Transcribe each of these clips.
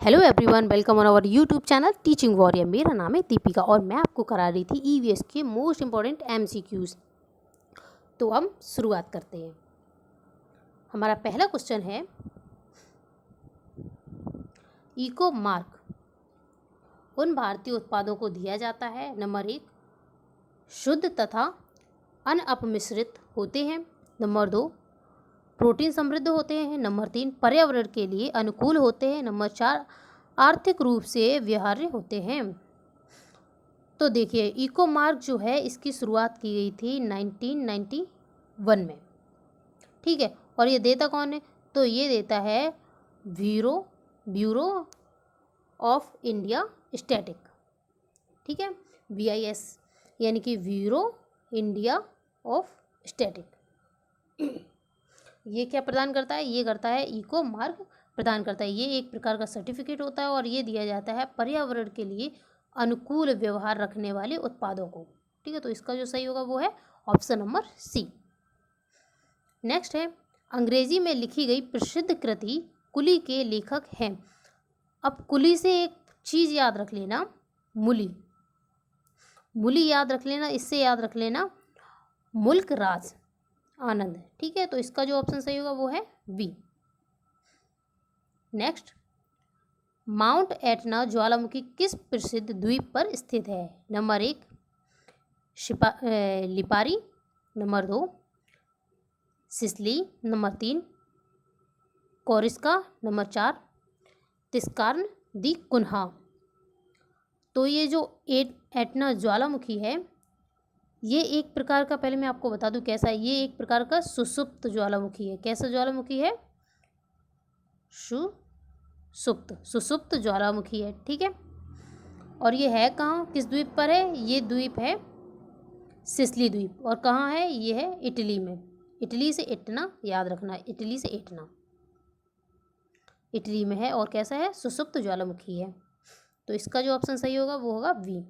Hello everyone, welcome on our YouTube channel teaching warrior. मेरा नाम है दीपिका और मैं आपको करा रही थी ईवीएस के मोस्ट इंपॉर्टेंट एमसीक्यूज। तो हम शुरुआत करते हैं। हमारा पहला क्वेश्चन है, इको मार्क उन भारतीय उत्पादों को दिया जाता है। नंबर 1, शुद्ध तथा अनअपमिश्रित होते हैं। नंबर 2, प्रोटीन समृद्ध होते हैं। नंबर 3, पर्यावरण के लिए अनुकूल होते हैं। नंबर 4, आर्थिक रूप से व्यवहार्य होते हैं। तो देखिए, इको मार्क जो है इसकी शुरुआत की गई थी 1991 में। ठीक है, और ये देता कौन है? तो ये देता है ब्यूरो ऑफ इंडिया स्टैटिक। ठीक है, BIS यानी कि ब्यूरो इंडिया ऑफ स्टैटिक। ये क्या प्रदान करता है? ये करता है इको मार्क प्रदान करता है। ये एक प्रकार का सर्टिफिकेट होता है और ये दिया जाता है पर्यावरण के लिए अनुकूल व्यवहार रखने वाले उत्पादों को। ठीक है, तो इसका जो सही होगा वो है ऑप्शन नंबर सी। नेक्स्ट है, अंग्रेजी में लिखी गई प्रसिद्ध कृति कुली के लेखक हैं। अब कुली से एक चीज़ याद रख लेना, मूली याद रख लेना। इससे याद रख लेना मुल्क राज आनंद। ठीक है, तो इसका जो ऑप्शन सही होगा वो है बी। नेक्स्ट, माउंट एटना ज्वालामुखी किस प्रसिद्ध द्वीप पर स्थित है? Number 1, Lipari. Number 2, Sicily. Number 3, Corsica. Number 4, तिस्कार्न दी कुन्हा। तो ये जो एटना ज्वालामुखी है, ये एक प्रकार का, पहले मैं आपको बता दूं कैसा है, ये एक प्रकार का सुसुप्त ज्वालामुखी है। कैसा ज्वालामुखी है? सुसुप्त ज्वालामुखी है। ठीक है, और ये है कहाँ, किस द्वीप पर है? ये द्वीप है सिसली द्वीप। और कहाँ है? ये है इटली में। इटली से एटना याद रखना, इटली से एटना इटली में है। और कैसा है? सुसुप्त ज्वालामुखी है। तो इसका जो ऑप्शन सही होगा वो होगा बी।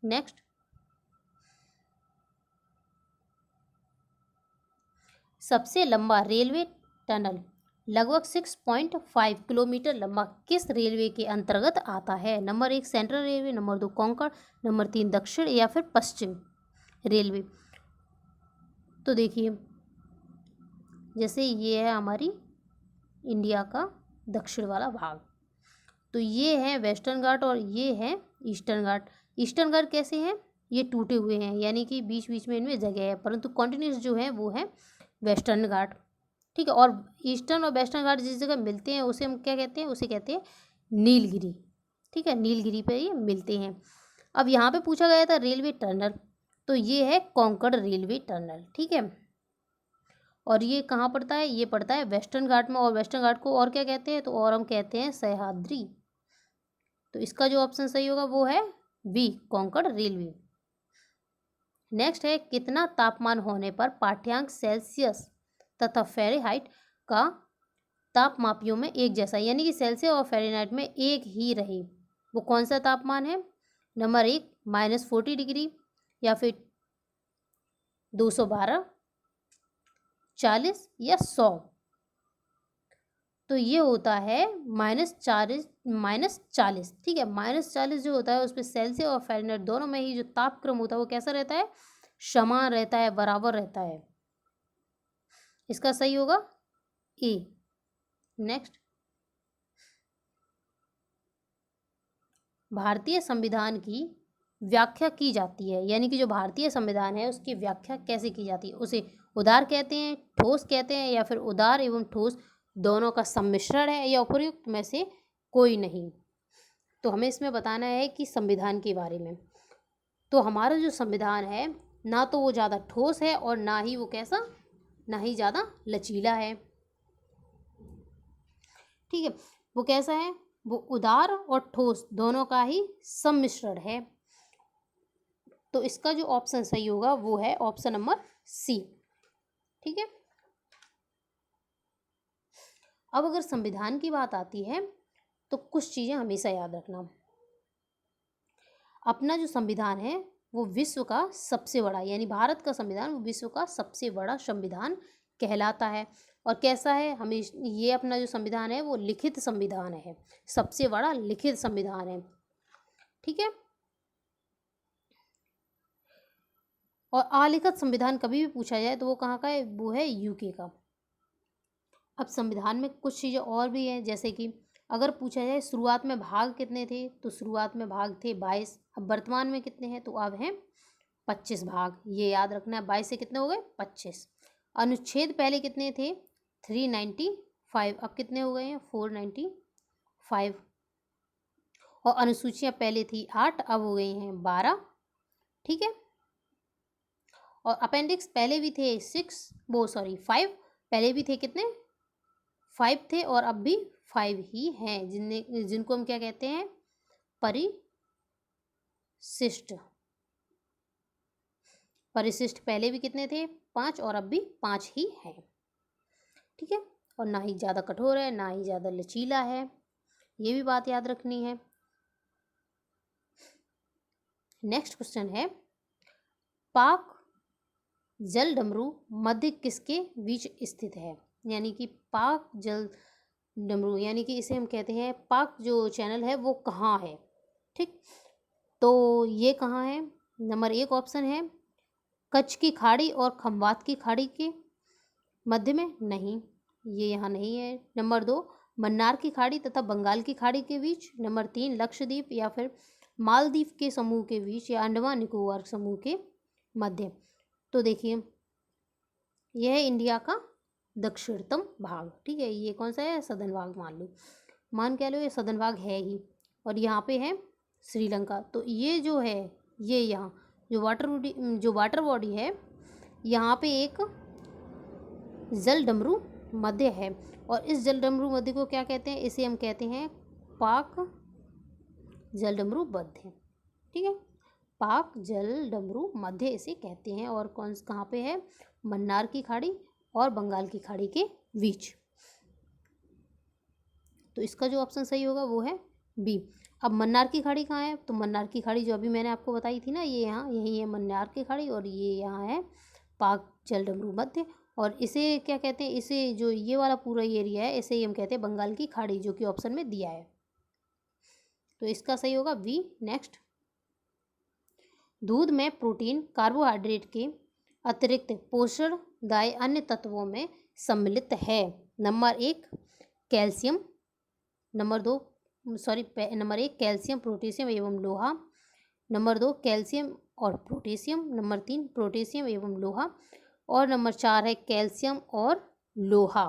नेक्स्ट, सबसे लंबा रेलवे टनल लगभग 6.5 किलोमीटर लंबा किस रेलवे के अंतर्गत आता है? Number 1, central railway. Number 2, Konkan. Number 3, दक्षिण या फिर पश्चिम रेलवे। तो देखिए, जैसे ये है हमारी इंडिया का दक्षिण वाला भाग, तो ये है वेस्टर्न घाट और ये है ईस्टर्न घाट। ईस्टर्न घाट कैसे हैं? ये टूटे हुए हैं, यानी कि बीच बीच में इनमें जगह है, परंतु कॉन्टिन्यूस जो है वो है वेस्टर्न घाट। ठीक है, और ईस्टर्न और वेस्टर्न घाट जिस जगह मिलते हैं उसे हम क्या कहते हैं? उसे कहते हैं नीलगिरी। ठीक है, नीलगिरी पे ये मिलते हैं। अब यहाँ पे पूछा गया था रेलवे टनल, तो ये है कोंकण रेलवे टनल। ठीक है, और ये कहाँ पड़ता है? ये पड़ता है वेस्टर्न घाट में। और वेस्टर्न घाट को और क्या कहते हैं? तो और हम कहते हैं सह्याद्री। तो इसका जो ऑप्शन सही होगा वो है बी, कोंकण रेलवे। नेक्स्ट है, कितना तापमान होने पर पाठ्यांक सेल्सियस तथा फ़ारेनहाइट का तापमापियों में एक जैसा, यानी कि सेल्सियस और फ़ारेनहाइट में एक ही रहे? वो कौन सा तापमान है? नंबर 1, -40 डिग्री, या फिर 212, 40 या 100। तो ये होता है -40। ठीक है, -40 जो होता है उस पर सेल्सियस और फ़ारेनहाइट दोनों में ही जो तापक्रम होता है वो कैसा रहता है? समान रहता है, बराबर रहता है। इसका सही होगा ए। नेक्स्ट, भारतीय संविधान की व्याख्या की जाती है, यानी कि जो भारतीय संविधान है उसकी व्याख्या कैसे की जाती है? उसे उदार कहते हैं, ठोस कहते हैं, या फिर उदार एवं ठोस दोनों का सम्मिश्रण है, या उपयुक्त में से कोई नहीं? तो हमें इसमें बताना है कि संविधान के बारे में। तो हमारा जो संविधान है, ना तो वो ज़्यादा ठोस है और ना ही वो कैसा, ना ही ज़्यादा लचीला है। ठीक है, वो कैसा है? वो उदार और ठोस दोनों का ही सम्मिश्रण है। तो इसका जो ऑप्शन सही होगा वो है ऑप्शन नंबर सी। ठीक है, अब अगर संविधान की बात आती है तो कुछ चीज़ें हमेशा याद रखना। अपना जो संविधान है वो विश्व का सबसे बड़ा, यानी भारत का संविधान वो विश्व का सबसे बड़ा संविधान कहलाता है। और कैसा है, हमें ये अपना जो संविधान है वो लिखित संविधान है, सबसे बड़ा लिखित संविधान है। ठीक है। और अलिखित संविधान कभी भी पूछा जाए तो वो कहाँ का है, वो है यूके का। अब संविधान में कुछ चीज़ें और भी हैं, जैसे कि अगर पूछा जाए शुरुआत में भाग कितने थे, तो शुरुआत में भाग थे 22। अब वर्तमान में कितने हैं, तो अब हैं 25 भाग, ये याद रखना है। 22 से कितने हो गए, 25। अनुच्छेद पहले कितने थे, 395, अब कितने हो गए हैं, 495। और अनुसूचियाँ पहले थी 8, अब हो गई हैं 12। ठीक है। और अपेंडिक्स पहले भी थे 5, पहले भी थे कितने, 5 थे, और अब भी 5 ही हैं, जिनको हम क्या कहते हैं, परिशिष्ट। परिशिष्ट पहले भी कितने थे, 5, और अब भी 5 ही हैं। ठीक है। और ना ही ज़्यादा कठोर है, ना ही ज़्यादा लचीला है, ये भी बात याद रखनी है। नेक्स्ट क्वेश्चन है, पाक जल डमरू मध्य किसके बीच स्थित है, यानी कि पाक जल डमरू, यानी कि इसे हम कहते हैं पाक जो चैनल है वो कहाँ है। ठीक, तो ये कहाँ है, नंबर 1 ऑप्शन है कच्छ की खाड़ी और खंबात की खाड़ी के मध्य में, नहीं, ये यहाँ नहीं है। नंबर 2 मन्नार की खाड़ी तथा बंगाल की खाड़ी के बीच। नंबर 3 लक्षद्वीप या फिर मालदीव के समूह के बीच, या अंडमान निकोबार समूह के मध्य। तो देखिए, यह है इंडिया का दक्षिणतम भाग। ठीक है, ये कौन सा है, सदर्न भाग मान क्या लो, ये सदर्न भाग है ही। और यहाँ पे है श्रीलंका। तो ये जो है, ये यहाँ जो वाटर बॉडी है, यहाँ पे एक जल डमरू मध्य है, और इस जल डमरू मध्य को क्या कहते हैं, इसे हम कहते हैं पाक जल डमरू मध्य। ठीक है, पाक जल डमरू मध्य इसे कहते हैं। और कहाँ पे है, मन्नार की खाड़ी और बंगाल की खाड़ी के बीच। तो इसका जो ऑप्शन सही होगा वो है बी। अब मन्नार की खाड़ी कहाँ है, तो मन्नार की खाड़ी जो अभी मैंने आपको बताई थी ना, ये यहाँ यही है मन्नार की खाड़ी, और ये यहाँ है पाक जल डमरू मध्य। और इसे क्या कहते हैं, इसे जो ये वाला पूरा एरिया है, इसे हम कहते हैं बंगाल की खाड़ी, जो कि ऑप्शन में दिया है। तो इसका सही होगा बी। नेक्स्ट, दूध में प्रोटीन कार्बोहाइड्रेट के अतिरिक्त पोषणदायी अन्य तत्वों में सम्मिलित है। Number 1 calcium, number 1 calcium, potassium एवं लोहा। नंबर 2 कैल्शियम और पोटेशियम। नंबर 3 पोटेशियम एवं लोहा। और नंबर 4 है कैल्शियम और लोहा।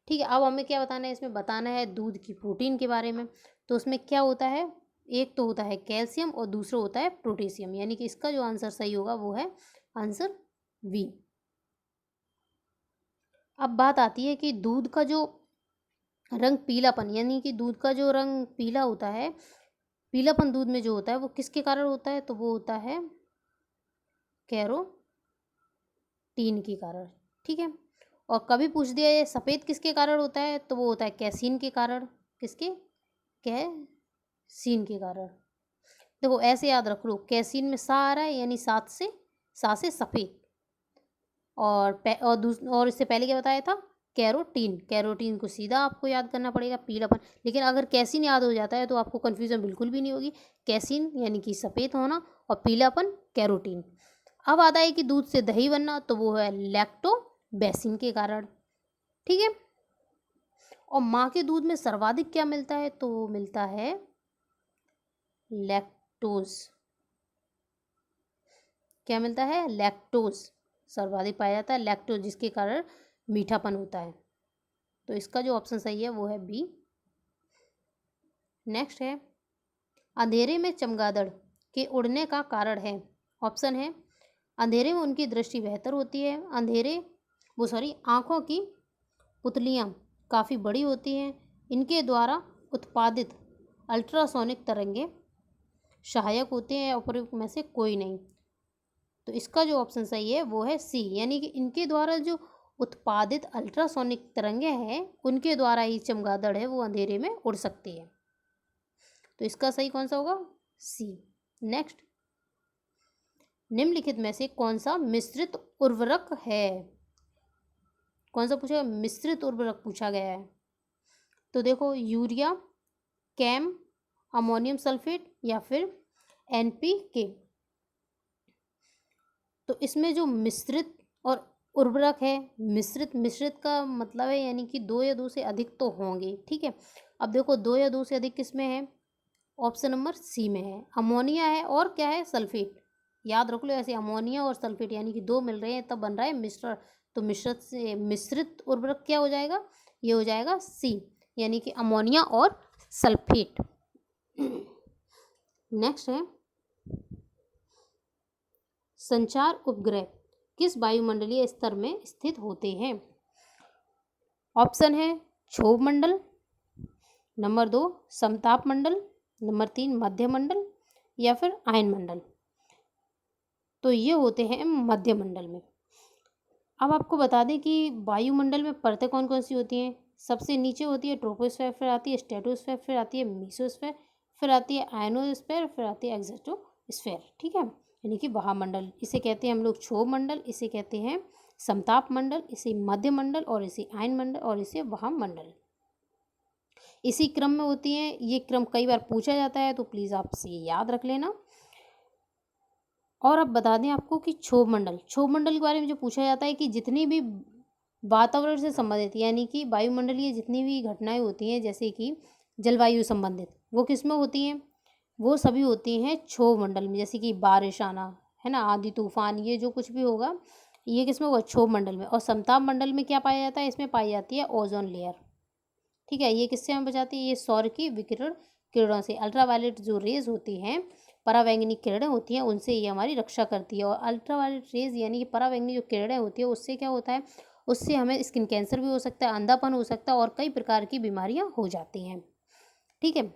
ठीक है, अब हमें क्या बताना है, इसमें बताना है दूध की प्रोटीन के बारे में। तो उसमें क्या होता है, एक तो होता है कैल्शियम और दूसरा होता है पोटेशियम, यानी कि इसका जो आंसर सही होगा वो है आंसर बी। अब बात आती है कि दूध का जो रंग पीलापन, यानी कि दूध का जो रंग पीला होता है, पीलापन दूध में जो होता है वो किसके कारण होता है, तो वो होता है कैरोटीन के कारण। ठीक है, और कभी पूछ दिया ये सफ़ेद किसके कारण होता है, तो वो होता है कैसीन के कारण। किसके, कैसीन के कारण। देखो ऐसे याद रख लो, कैसीन में सा आ रहा है, यानी सा से सफ़ेद। और इससे पहले क्या बताया था, कैरोटीन। कैरोटीन को सीधा आपको याद करना पड़ेगा, पीलापन। लेकिन अगर कैसीन याद हो जाता है तो आपको कन्फ्यूज़न बिल्कुल भी नहीं होगी। कैसीन यानी कि सफ़ेद होना, और पीलापन कैरोटीन। अब आता है कि दूध से दही बनना, तो वो है लैक्टोबैसिन के कारण। ठीक है, और माँ के दूध में सर्वाधिक क्या मिलता है, तो वो मिलता है लैक्टोज। क्या मिलता है, लैक्टोज सर्वाधिक पाया जाता है, लैक्टोज, जिसके कारण मीठापन होता है। तो इसका जो ऑप्शन सही है वो है बी। नेक्स्ट है, अंधेरे में चमगादड़ के उड़ने का कारण है। ऑप्शन है, अंधेरे में उनकी दृष्टि बेहतर होती है, आँखों की पुतलियाँ काफ़ी बड़ी होती हैं, इनके द्वारा उत्पादित अल्ट्रासोनिक तरंगे सहायक होते हैं, उपरोक्त में से कोई नहीं। तो इसका जो ऑप्शन सही है वो है सी, यानी कि इनके द्वारा जो उत्पादित अल्ट्रासोनिक तरंगे हैं, उनके द्वारा ही चमगादड़ है वो अंधेरे में उड़ सकती है। तो इसका सही कौन सा होगा, सी। नेक्स्ट, निम्नलिखित में से कौन सा मिश्रित उर्वरक है, कौन सा पूछा गया? मिश्रित उर्वरक पूछा गया है। तो देखो यूरिया, कैम, अमोनियम सल्फेट या फिर NPK। तो इसमें जो मिश्रित और उर्वरक है, मिश्रित का मतलब है यानी कि 2 या 2 से अधिक तो होंगे, ठीक है। अब देखो 2 या 2 से अधिक किस में है? ऑप्शन नंबर सी में है, अमोनिया है और क्या है? सल्फेट। याद रख लो ऐसे, अमोनिया और सल्फेट यानी कि 2 मिल रहे हैं तब बन रहा है मिश्रण। तो मिश्रित उर्वरक क्या हो जाएगा? ये हो जाएगा सी, यानी कि अमोनिया और सल्फेट। नेक्स्ट है, संचार उपग्रह किस वायुमंडलीय स्तर में स्थित होते हैं? ऑप्शन है क्षोभ मंडल, नंबर 2 समताप मंडल, नंबर 3 मध्य मंडल या फिर आयन मंडल। तो ये होते हैं मध्य मंडल में। अब आपको बता दें कि वायुमंडल में परतें कौन कौन सी होती हैं। सबसे नीचे होती है ट्रोपोस्फेयर, फिर आती है स्ट्रेटोस्फेयर, फिर आती है मेसोस्फेयर, फिर आती है आयनोस्फेयर, फिर आती है एक्सोस्फेयर, ठीक है। यानी कि महामंडल, इसे कहते हैं हम लोग क्षोभ मंडल, इसे कहते हैं समताप मंडल, इसे मध्य मंडल और इसे आयन मंडल और इसे महामंडल। इसी क्रम में होती हैं। ये क्रम कई बार पूछा जाता है तो प्लीज़ आप इसे याद रख लेना। और अब बता दें आपको कि क्षोभ मंडल के बारे में जो पूछा जाता है कि जितनी भी वातावरण से संबंधित यानी कि वायुमंडलीय जितनी भी घटनाएं होती हैं जैसे कि जलवायु संबंधित, वो किस में होती हैं? वो सभी होती हैं क्षोभ मंडल में। जैसे कि बारिश आना, है ना, आंधी तूफान, ये जो कुछ भी होगा ये किस में होगा? क्षोभ मंडल में। और समताप मंडल में क्या पाया जाता है? इसमें पाई जाती है ओजोन लेयर, ठीक है। ये किससे हमें बचाती है? ये सौर की विकिरण किरणों से, अल्ट्रावायलेट जो रेज होती हैं, परावैंगनी किरणें होती हैं, उनसे ये हमारी रक्षा करती है। और अल्ट्रावायलेट रेज यानी कि परावैंगनी जो किरणें होती है उससे क्या होता है? उससे हमें स्किन कैंसर भी हो सकता है, अंधापन हो सकता है और कई प्रकार की बीमारियां हो जाती हैं, ठीक है।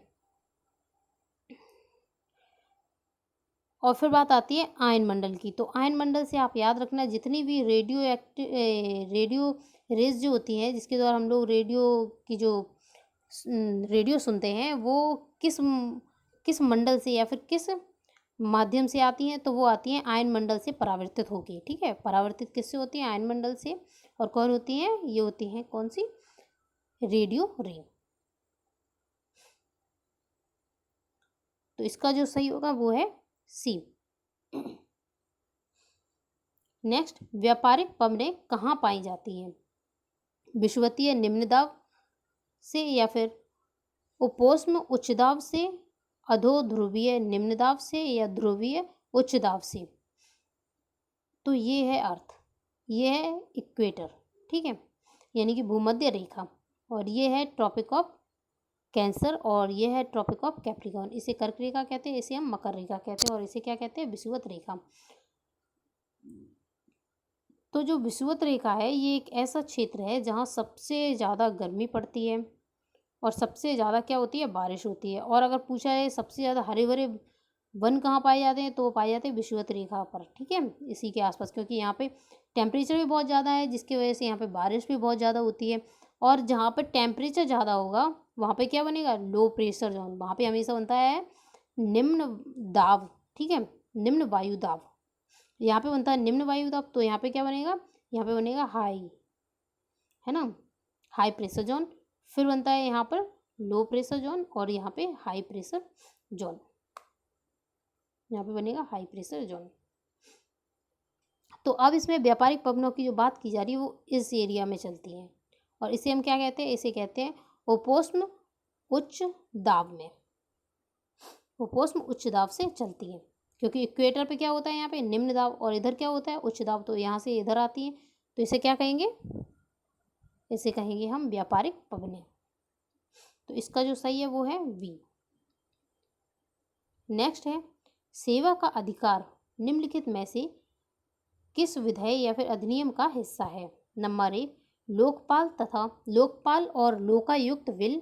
और फिर बात आती है आयन मंडल की। तो आयन मंडल से आप याद रखना जितनी भी रेडियो रेज जो होती हैं जिसके द्वारा हम लोग रेडियो की जो रेडियो सुनते हैं वो किस मंडल से या फिर किस माध्यम से आती हैं? तो वो आती हैं आयन मंडल से परावर्तित होगी, ठीक है। परावर्तित किससे होती हैं? आयन मंडल से। और कौन होती हैं? ये होती हैं कौन सी? रेडियो रे। तो इसका जो सही होगा वो है सी। नेक्स्ट, व्यापारिक पवनें कहाँ पाई जाती हैं? विषुवतीय निम्न दाब से या फिर उपोष्ण उच्च दाब से, अधोध्रुवीय निम्न दाब से या ध्रुवीय उच्च दाब से। तो ये है अर्थ, ये है इक्वेटर, ठीक है, यानी कि भूमध्य रेखा। और ये है ट्रॉपिक ऑफ कैंसर और ये है ट्रॉपिक ऑफ कैप्रिकॉर्न। इसे कर्क रेखा कहते हैं, इसे हम मकर रेखा कहते हैं और इसे क्या कहते हैं? विषुवत रेखा। तो जो विषुवत रेखा है ये एक ऐसा क्षेत्र है जहाँ सबसे ज़्यादा गर्मी पड़ती है और सबसे ज़्यादा क्या होती है? बारिश होती है। और अगर पूछा है सबसे ज़्यादा हरे भरे वन कहाँ पाए जाते हैं तो वो पाए जाते हैं विषुवत रेखा पर, ठीक है, इसी के आसपास, क्योंकि यहाँ पे टेम्परेचर भी बहुत ज़्यादा है जिसकी वजह से यहाँ पे बारिश भी बहुत ज़्यादा होती है। और जहाँ पर टेम्परेचर ज़्यादा होगा वहाँ पे क्या बनेगा? Low pressure zone. वहाँ पे हमेशा बनता है निम्न दाब, ठीक है, निम्न वायु दाब। यहाँ पे बनता है निम्न वायु दाब, तो यहाँ पे क्या बनेगा? यहाँ पे बनेगा हाई, है ना, हाई प्रेशर जोन। फिर बनता है यहाँ पर लो प्रेशर जोन और यहाँ पे हाई प्रेशर जोन। यहाँ पे बनेगा हाई प्रेशर जोन। तो अब इसमें व्यापारिक पवनों की जो बात की जा रही है वो इस एरिया में चलती हैं और इसे हम क्या कहते हैं? इसे कहते हैं उपोष्ण उच्च दाब में। उपोष्ण उच्च दाब से चलती है क्योंकि इक्वेटर पे क्या होता है? यहाँ पे निम्न दाब और इधर क्या होता है? उच्च दाब। तो यहाँ से इधर आती है तो इसे क्या कहेंगे? इसे कहेंगे हम व्यापारिक पवनें। तो इसका जो सही है वो है बी। नेक्स्ट है, सेवा का अधिकार निम्नलिखित में से किस विधेयक या फिर अधिनियम का हिस्सा है? नंबर 1 लोकपाल और लोकायुक्त बिल,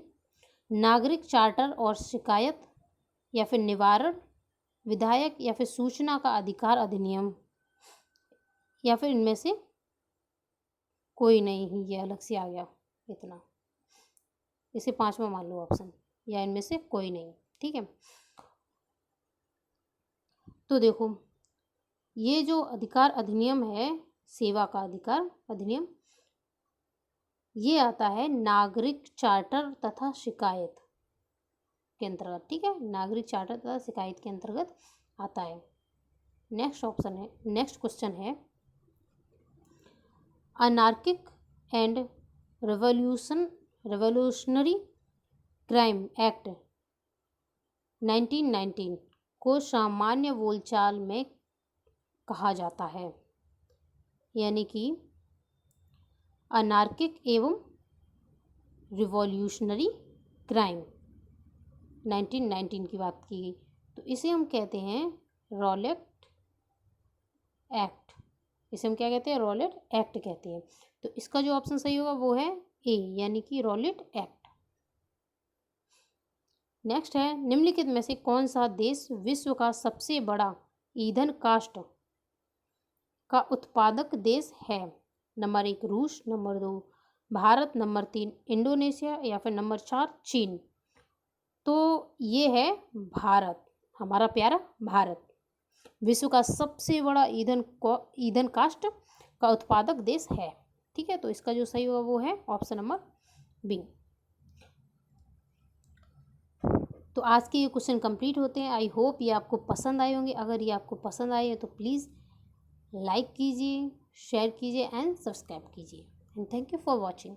नागरिक चार्टर और शिकायत या फिर निवारण विधायक या फिर सूचना का अधिकार अधिनियम या फिर इनमें से कोई नहीं। ये अलग से आ गया इतना, इसे 5वां मान लो ऑप्शन, या इनमें से कोई नहीं, ठीक है। तो देखो ये जो अधिकार अधिनियम है, सेवा का अधिकार अधिनियम, ये आता है नागरिक चार्टर तथा शिकायत के अंतर्गत। ठीक है, नागरिक चार्टर तथा शिकायत के अंतर्गत आता है। नेक्स्ट क्वेश्चन है anarchic and revolutionary crime act 1919 को सामान्य बोलचाल में कहा जाता है, यानी कि अनार्किक एवं रिवॉल्यूशनरी क्राइम 1919 की बात की गई, तो इसे हम कहते हैं रॉलेट एक्ट। इसे हम क्या कहते हैं? रॉलेट एक्ट कहते हैं। तो इसका जो ऑप्शन सही होगा वो है ए, यानी कि रॉलेट एक्ट। नेक्स्ट है निम्नलिखित में से कौन सा देश विश्व का सबसे बड़ा ईंधन काष्ठ का उत्पादक देश है? नंबर 1 रूस, नंबर 2 भारत, नंबर 3 इंडोनेशिया या फिर नंबर 4 चीन। तो ये है भारत, हमारा प्यारा भारत विश्व का सबसे बड़ा ईंधन काष्ठ का उत्पादक देश है। ठीक है, तो इसका जो सही होगा वो है ऑप्शन नंबर बी। तो आज के ये क्वेश्चन कंप्लीट होते हैं। आई होप ये आपको पसंद आए होंगे। अगर ये आपको पसंद आए तो प्लीज़ लाइक कीजिए, शेयर कीजिए एंड सब्सक्राइब कीजिए। And thank you for watching.